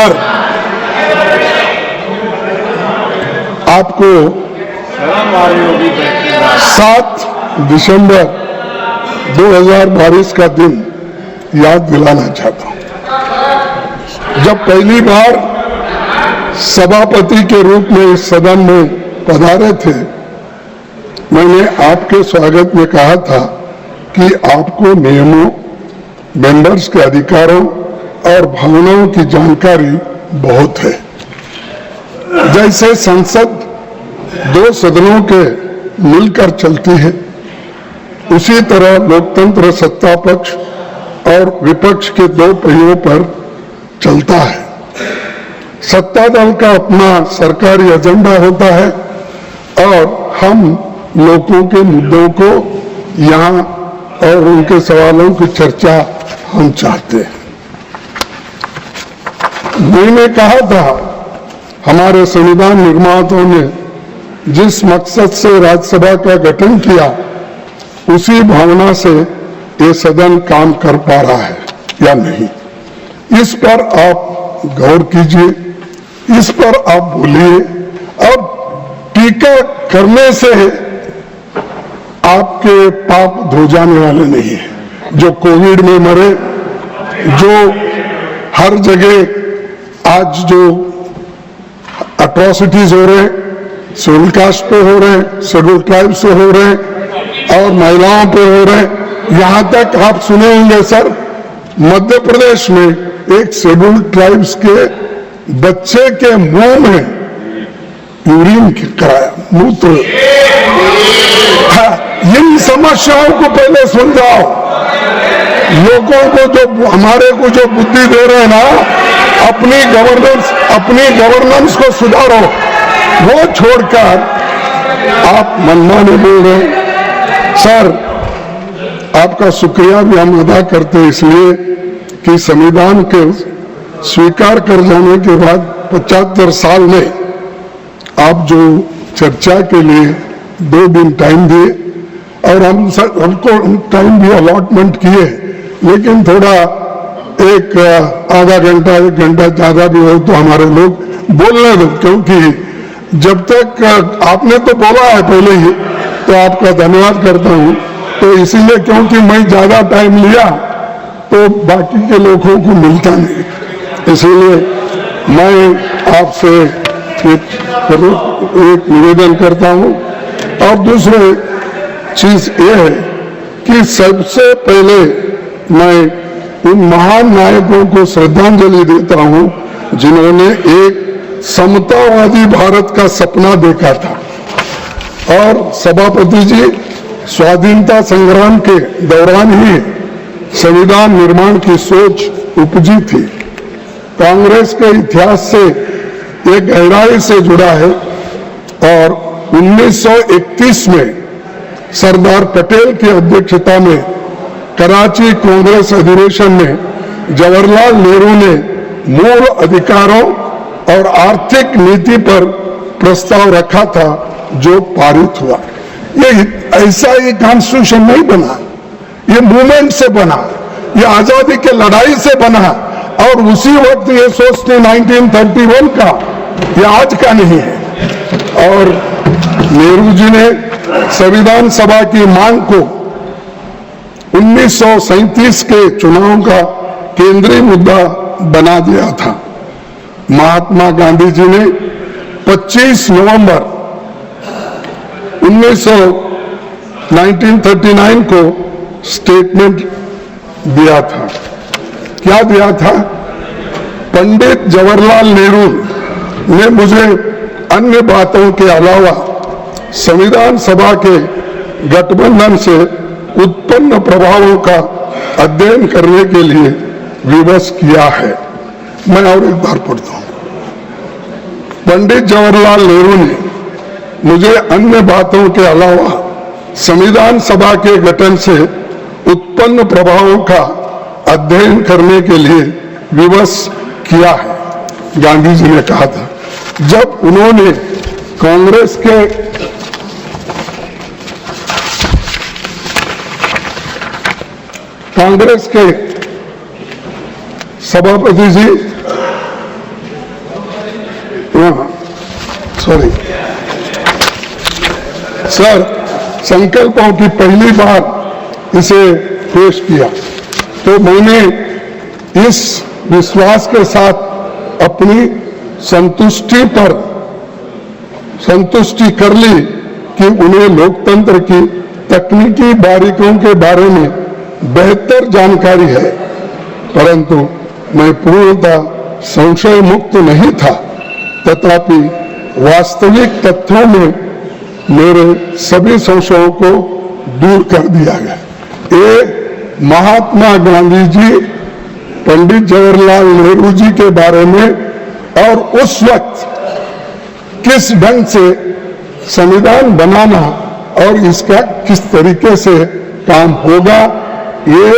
Sir, आपको 7 दिसंबर 2022 का दिन याद दिलाना चाहता हूं। जब पहली बार सभापति के रूप में इस सदन में पधारे थे, मैंने आपके स्वागत में कहा था कि आपको नियमों, मेंबर्स के अधिकारों और भावनाओं की जानकारी बहुत है। जैसे संसद 2 सदनों के मिलकर चलती है, उसी तरह लोकतंत्र सत्ता पक्ष और विपक्ष के 2 पहियों पर चलता है। सत्ता दल का अपना सरकारी एजेंडा होता है और हम लोगों के मुद्दों को यहाँ और उनके सवालों की चर्चा हम चाहते हैं। मैंने कहा था, हमारे संविधान निर्माताओं ने जिस मकसद से राज्यसभा का गठन किया, उसी भावना से ये सदन काम कर पा रहा है या नहीं, इस पर आप गौर कीजिए, इस पर आप बोलिए। अब टीका करने से आपके पाप धो जाने वाले नहीं है। जो कोविड में मरे, जो हर जगह आज जो अट्रॉसिटीज हो रहे, शेड्यूल कास्ट पे हो रहे, शेड्यूल ट्राइब से हो रहे और महिलाओं पे हो रहे, यहां तक आप सुने होंगे सर, मध्य प्रदेश में एक शेड्यूल ट्राइब्स के बच्चे के मुंह में यूरिन कराया, मूत्र। इन समस्याओं को पहले सुलझाओ। लोगों को जो हमारे को जो बुद्धि दे रहे हैं ना, अपनी गवर्नेंस को सुधारो, वो छोड़कर आप मनमाने बोल रहे हैं। सर, आपका शुक्रिया भी हम अदा करते हैं, इसलिए कि संविधान के स्वीकार कर जाने के बाद 75 साल में आप जो चर्चा के लिए 2 दिन टाइम दिए और हमको टाइम भी अलॉटमेंट किए, लेकिन थोड़ा एक आधा घंटा 1 घंटा ज्यादा भी हो तो हमारे लोग बोलने दो, क्योंकि जब तक आपने तो बोला है पहले ही, तो आपका धन्यवाद करता हूं। तो इसीलिए क्योंकि मैं ज्यादा टाइम लिया तो बाकी के लोगों को मिलता नहीं, इसीलिए मैं आपसे एक निवेदन करता हूं। और दूसरी चीज ये है कि सबसे पहले मैं उन महान नायकों को श्रद्धांजलि देता हूं जिन्होंने एक समतावादी भारत का सपना देखा था। और सभापति जी, स्वाधीनता संग्राम के दौरान ही संविधान निर्माण की सोच उपजी थी। कांग्रेस के इतिहास से एक गहराई से जुड़ा है और 1931 में सरदार पटेल की अध्यक्षता में कराची कांग्रेस अधिवेशन में जवाहरलाल नेहरू ने मूल अधिकारों और आर्थिक नीति पर प्रस्ताव रखा था, जो पारित हुआ। ये ऐसा ही कॉन्स्टिट्यूशन नहीं बना, ये मूवमेंट से बना, ये आजादी के लड़ाई से बना। और उसी वक्त ये सोचते 1931 का, ये आज का नहीं है। और नेहरू जी ने संविधान सभा की मांग को 1937 के चुनाव का केंद्रीय मुद्दा बना दिया था। महात्मा गांधी जी ने 25 नवंबर 1939 को स्टेटमेंट दिया था। क्या दिया था? पंडित जवाहरलाल नेहरू ने मुझे अन्य बातों के अलावा संविधान सभा के गठबंधन से उत्पन्न प्रभावों का अध्ययन करने के लिए विवश किया है। मैं और एक बार पढ़ता हूं। पंडित जवाहरलाल नेहरू ने मुझे अन्य बातों के अलावा संविधान सभा के गठन से उत्पन्न प्रभावों का अध्ययन करने के लिए विवश किया है, गांधी जी ने कहा था। जब उन्होंने कांग्रेस के सभापति जी सॉरी सर, संकल्पों की पहली बार इसे पेश किया तो मैंने इस विश्वास के साथ अपनी संतुष्टि कर ली कि उन्हें लोकतंत्र की तकनीकी बारीकियों के बारे में बेहतर जानकारी है, परंतु मैं पूर्णतः संशय मुक्त नहीं था। तथापि वास्तविक तथ्यों में मेरे सभी संशयों को दूर कर दिया गया। ये महात्मा गांधी जी, पंडित जवाहरलाल नेहरू जी के बारे में और उस वक्त किस ढंग से संविधान बनाना और इसका किस तरीके से काम होगा, ये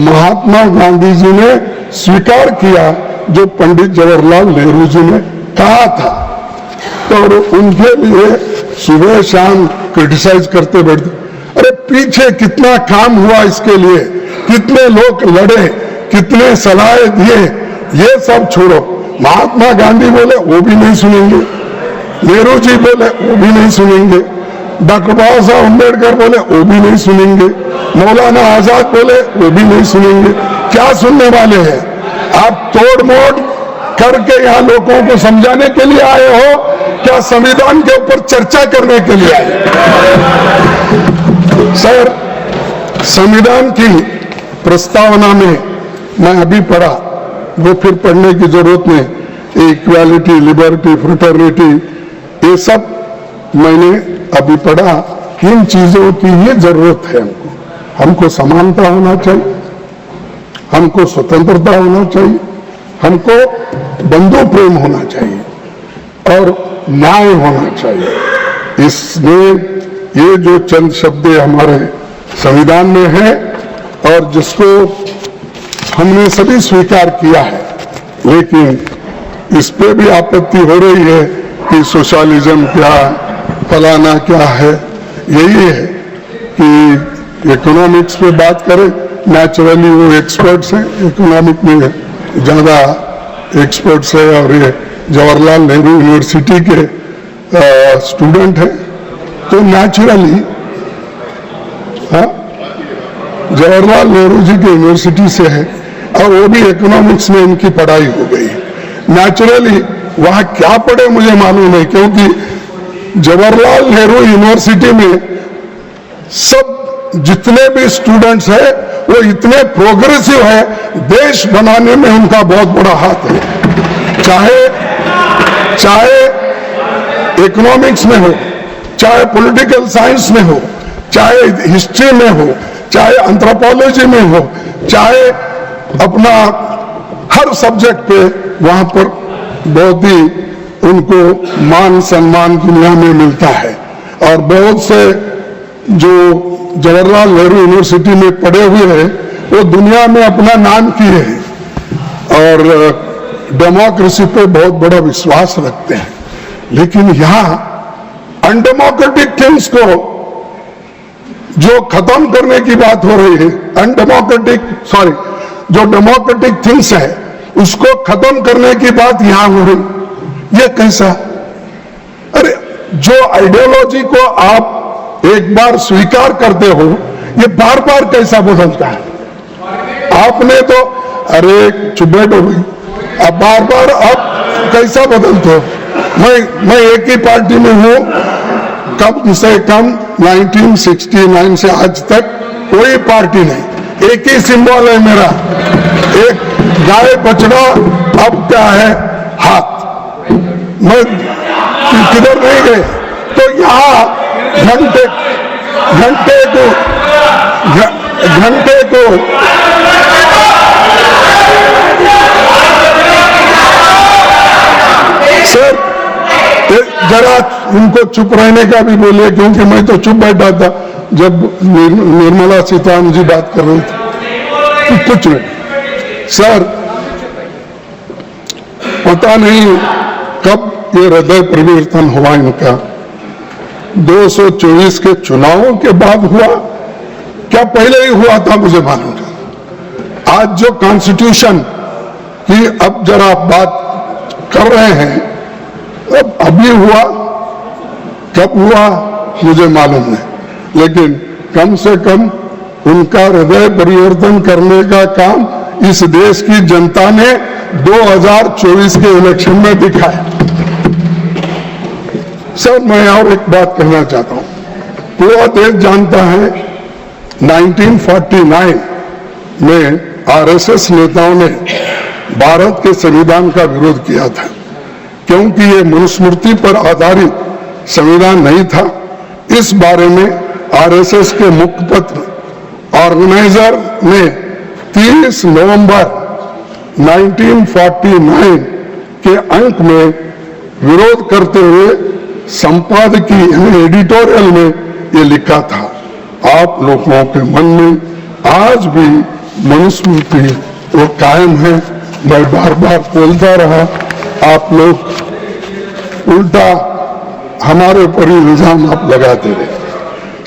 महात्मा गांधी जी ने स्वीकार किया जो पंडित जवाहरलाल नेहरू जी ने कहा था। तो उनके लिए सुबह शाम क्रिटिसाइज करते बैठते, अरे पीछे कितना काम हुआ इसके लिए, कितने लोग लड़े, कितने सलाहें दिए, ये सब छोड़ो। महात्मा गांधी बोले वो भी नहीं सुनेंगे, नेहरू जी बोले वो भी नहीं सुनेंगे, डॉक्टर बाबा साहब अम्बेडकर बोले वो भी नहीं सुनेंगे, मौलाना आजाद बोले वो भी नहीं सुनेंगे। क्या सुनने वाले हैं? आप तोड़ मोड़ करके यहाँ लोगों को समझाने के लिए आए हो, क्या संविधान के ऊपर चर्चा करने के लिए आए? सर, संविधान की प्रस्तावना में मैं अभी पढ़ा, वो फिर पढ़ने की जरूरत नहीं, इक्वालिटी, लिबर्टी, फ्रेटर्निटी, ये सब मैंने अभी पढ़ा। किन चीजों की ये जरूरत है? हमको समानता होना चाहिए, हमको स्वतंत्रता होना चाहिए, हमको बंधु प्रेम होना चाहिए और न्याय होना चाहिए। इसमें ये जो चंद शब्द हमारे संविधान में है और जिसको हमने सभी स्वीकार किया है, लेकिन इस पे भी आपत्ति हो रही है कि सोशलिज्म क्या, फलाना क्या है। यही है कि इकोनॉमिक्स पे बात करें, नेचुरली वो एक्सपर्ट्स हैं, इकोनॉमिक में ज़्यादा एक्सपर्ट्स है और ये जवाहरलाल नेहरू यूनिवर्सिटी के स्टूडेंट हैं, तो नेचुरली जवाहरलाल नेहरू जी की यूनिवर्सिटी से है और वो भी इकोनॉमिक्स में इनकी पढ़ाई हो गई। नेचुरली वहाँ क्या पढ़े मुझे मालूम नहीं, क्योंकि जवाहरलाल नेहरू यूनिवर्सिटी में सब जितने भी स्टूडेंट्स हैं वो इतने प्रोग्रेसिव है, देश बनाने में उनका बहुत बड़ा हाथ है। चाहे इकोनॉमिक्स में हो, चाहे पॉलिटिकल साइंस में हो, चाहे हिस्ट्री में हो, चाहे एंथ्रोपोलॉजी में हो, चाहे अपना हर सब्जेक्ट पे वहां पर बहुत ही उनको मान सम्मान दुनिया में मिलता है। और बहुत से जो जवाहरलाल नेहरू यूनिवर्सिटी में पढ़े हुए हैं वो दुनिया में अपना नाम किए हैं और डेमोक्रेसी पे बहुत बड़ा विश्वास रखते हैं। लेकिन यहाँ अनडेमोक्रेटिक थिंग्स को जो खत्म करने की बात हो रही है, जो डेमोक्रेटिक थिंग्स है उसको खत्म करने की बात यहां हो रही, ये कैसा? अरे जो आइडियोलॉजी को आप एक बार स्वीकार करते हो, ये बार बार कैसा बदलता है? आपने तो अरे चुप बैठो भाई, अब बार बार आप कैसा बदलते हो? मैं एक ही पार्टी में हूं कम से कम 1969 से आज तक कोई पार्टी नहीं, एक ही सिंबल है मेरा, एक गाय बछड़ा, अब क्या है हाथ। मैं किधर नहीं गए, तो यहाँ घंटे को सर जरा उनको चुप रहने का भी बोलिए, क्योंकि मैं तो चुप बैठा था जब निर्मला सीतारमण जी बात कर रही थी। कुछ नहीं सर, पता नहीं कब ये हृदय परिवर्तन हुआ इनका, 224 के चुनावों के बाद हुआ क्या पहले ही हुआ था मुझे मालूम था। आज जो कॉन्स्टिट्यूशन की अब जरा बात कर रहे हैं तब अभी हुआ, कब हुआ मुझे मालूम नहीं, लेकिन कम से कम उनका हृदय परिवर्तन करने का काम इस देश की जनता ने 2024 के इलेक्शन में दिखाया। सर, मैं और एक बात कहना चाहता हूं। पूरा देश जानता है 1949 में आरएसएस नेताओं ने भारत के संविधान का विरोध किया था, क्योंकि ये मनुस्मृति पर आधारित संविधान नहीं था। इस बारे में आरएसएस के मुखपत्र ऑर्गेनाइजर ने 30 नवंबर 1949 के अंक में विरोध करते हुए संपादकीय यानी एडिटोरियल में ये लिखा था, आप लोगों के मन में आज भी मनुस्मृति वो कायम है। मैं बार बार बोलता रहा, आप लोग उल्टा हमारे पर इल्जाम आप लगाते रहे।